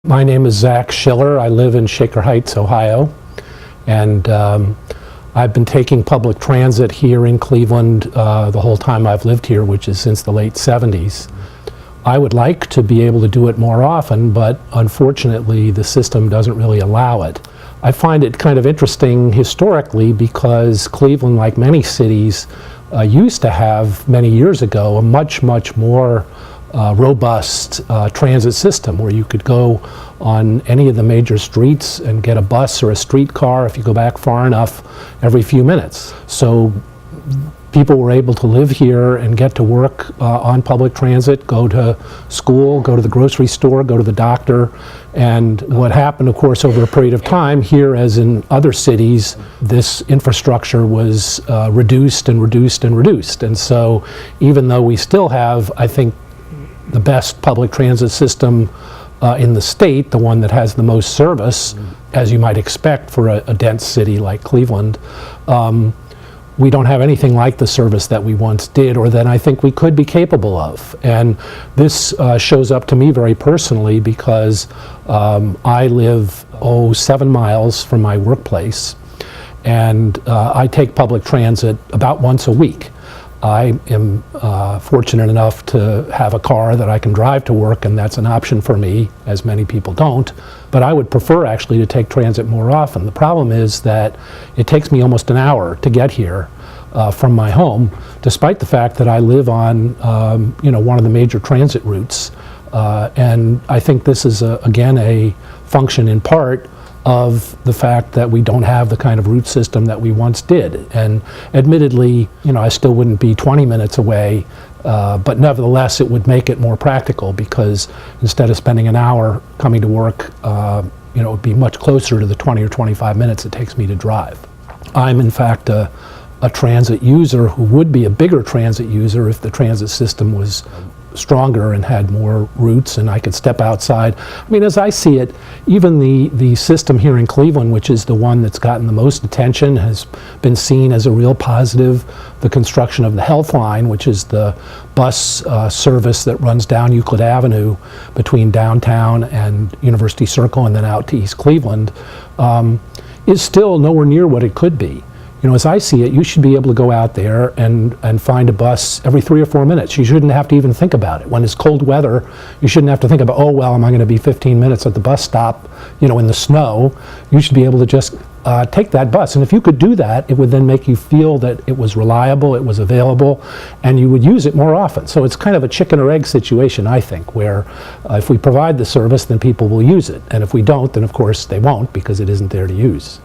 My name is Schiller. I live in Shaker Heights, Ohio, and I've been taking public transit here in Cleveland the whole time I've lived here, which is since the late 70s. I would like to be able to do it more often, but unfortunately the system doesn't really allow it. I find it kind of interesting historically because Cleveland, like many cities, used to have many years ago a much more robust transit system where you could go on any of the major streets and get a bus or a streetcar, if you go back far enough, every few minutes. So people were able to live here and get to work on public transit, go to school, go to the grocery store, go to the doctor. And what happened, of course, over a period of time, here as in other cities, this infrastructure was reduced and reduced and reduced. And so even though we still have, I think, the best public transit system in the state, the one that has the most service, as you might expect for a dense city like Cleveland, we don't have anything like the service that we once did or that I think we could be capable of. And this shows up to me very personally because I live 7 miles from my workplace, and I take public transit about once a week. I am fortunate enough to have a car that I can drive to work, and that's an option for me, as many people don't. But I would prefer actually to take transit more often. The problem is that it takes me almost an hour to get here from my home, despite the fact that I live on one of the major transit routes. And I think this is, again, a function in part of the fact that we don't have the kind of route system that we once did. And admittedly, I still wouldn't be 20 minutes away, but nevertheless it would make it more practical because instead of spending an hour coming to work, it would be much closer to the 20 or 25 minutes it takes me to drive. I'm in fact a transit user who would be a bigger transit user if the transit system was stronger and had more routes and I could step outside. I mean, as I see it, even the system here in Cleveland, which is the one that's gotten the most attention, has been seen as a real positive. The construction of the Health Line, which is the bus service that runs down Euclid Avenue between downtown and University Circle and then out to East Cleveland, is still nowhere near what it could be. As I see it, you should be able to go out there and find a bus every 3 or 4 minutes. You shouldn't have to even think about it. When it's cold weather, you shouldn't have to think about, oh, well, am I going to be 15 minutes at the bus stop, in the snow? You should be able to just take that bus. And if you could do that, it would then make you feel that it was reliable, it was available, and you would use it more often. So it's kind of a chicken or egg situation, I think, where if we provide the service, then people will use it. And if we don't, then of course they won't because it isn't there to use.